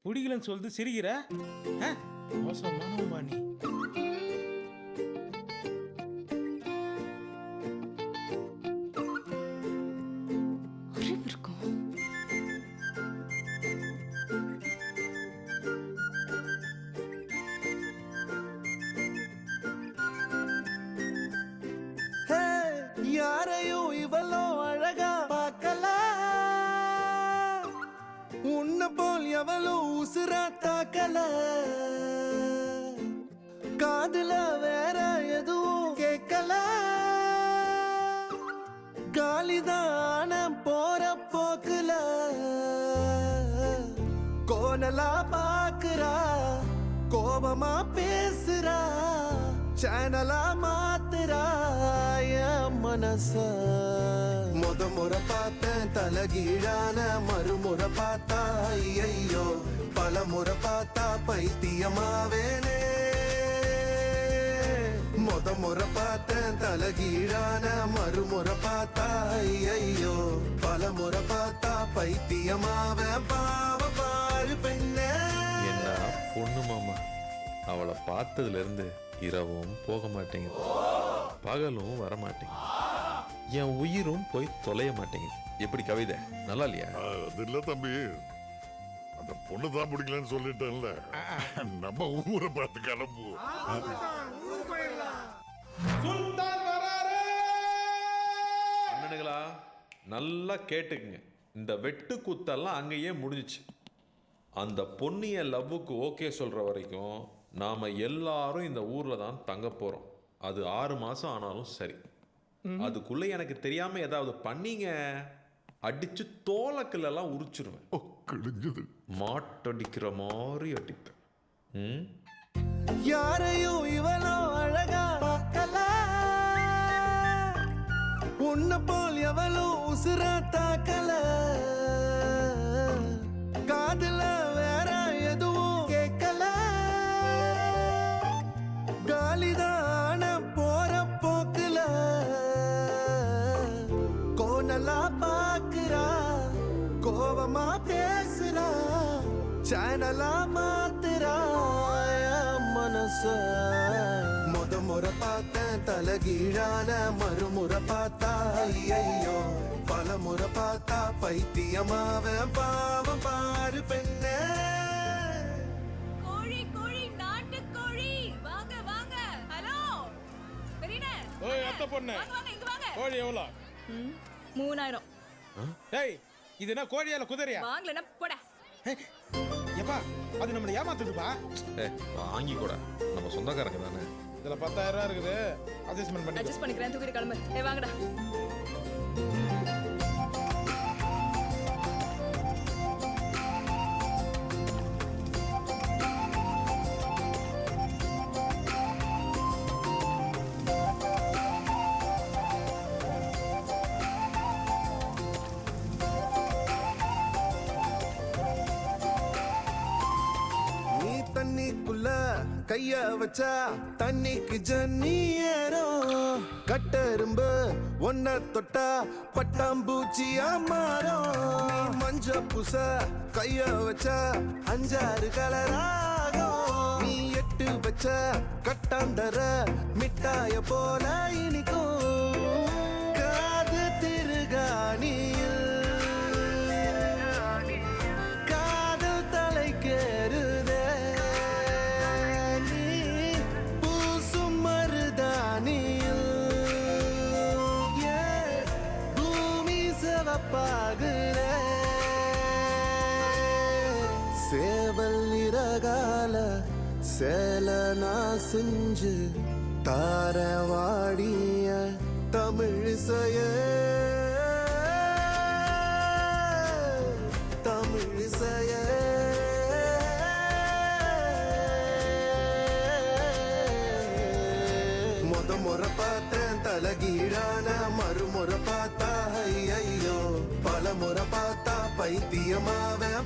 பிடிக்கலன்னு சொல்லிட்டு சிரிக்கிற மோசமானவமா நீ. யாரையும் இவளோ அழகா பார்க்கல, உன்ன போல் எவளோ உசுரா தாக்கல, காதுல வேற எதுவும் கேட்கல, காலிதான போற போக்குல கோணலா பாக்குறா, கோபமா பேசுறா, சேனலா மாத்துறா என் மனச. முறை பார்த்தேன் தலகீழான, மறுமுறை பார்த்தா ஐயோ, பல முறை பார்த்தா பைத்தியமாவேனே. முறை பார்த்தேன் தலகீழான, மறுமுறை பார்த்தா ஐயோ, பல முறை பார்த்தா பைத்தியமாவேன். பாவ பாரு பெண்ணே. என்ன பொண்ணு மாமா, அவளை பார்த்ததுல இருந்து இரவும் போக மாட்டேங்குது, பகலும் வர மாட்டேங்குது, என் உயிரும் போய் தொலைய மாட்டேங்குது. எப்படி கவிதை நல்லா இல்லையா? அது இல்ல தம்பி, அந்த பொண்ணு தான் பிடிக்கலன்னு சொல்லிட்டேன்ல, நம்ம ஊரை பார்த்து கிளம்பு. அண்ணனுங்களா நல்லா கேட்டுக்குங்க, இந்த வெட்டு குத்தெல்லாம் அங்கேயே முடிஞ்சிச்சு. அந்த பொண்ணிய லவ்வுக்கு ஓகே சொல்ற வரைக்கும் நாம எல்லாரும் இந்த ஊர்ல தான் தங்க போறோம். அது 6 மாசம் ஆனாலும் சரி. அதுக்குள்ள எனக்கு தெரியாம ஏதாவது பண்ணீங்க, அடிச்சு தோலக்கல் எல்லாம் உரிச்சிருவேன். கிழிஞ்சது மாட்டடிக்கிற மாதிரி அடிப்பேன். யாரையும் இவளோ அழகா பார்க்கல, உன்ன போல் எவளோ உசுரா தாக்கல, காதுல வேற எதுவும் கேட்கல, காலிதான போற போக்குல கோணலா பாக்குறா, கோபமா பேசுறா, சேனலா மாத்துறா என் மனச. முறை பார்த்தேன் தலகீழான, மறுமுறை பார்த்தா ஐயோ, பல முறை பார்த்தா பைத்தியமாவேன். பாவம் பாரு பெண்ணே. கோழி கோழி நாட்டு கோழி, வாங்க வாங்க. ஹலோ பெரியனே. ஓய் அத்தை பொண்ணு, வாங்க வாங்க, இங்க வாங்க. கோழி எவ்வளோ? 3000. டேய் இது என்ன கோழியால குதிரையா? வாங்கலனா போடா. ஏப்பா அது நம்மள ஏமாத்துதுப்பா. வாங்கி கூட, நம்ம சொந்தக்காரங்க தானே. இதுல 10,000 ரூபா இருக்குது, அட்ஜஸ்ட்மென்ட் பண்ணி. அட்ஜஸ்ட் பண்ணிக்கிறேன், தூக்கிட்டு கிளம்பு. வாங்கடா. தண்ணிக்குள்ள கைய வச்சா தண்ணிக்கு ஜன்னி ஏறும், கட்டெரும்பு ஒன்ன தொட்டா பட்டாம்பூச்சியா மாறும், மஞ்ச பூச கைய வச்சா 5-6 கலராகும், நீ 8 வச்ச கட்டாந்தர மிட்டாய போல இனிக்கும், காது திருகாணியில் காதல் தலைக்கேறுதே, சேவல் இறகால சேல நான் செஞ்சு தார வாடிய தமிழிசைய, தமிழிசைய. முறை பார்த்தேன் தலகீழான, மறுமுறை பார்த்தா ஐயோ, பல முறை பார்த்தா பைத்தியமாவேன்.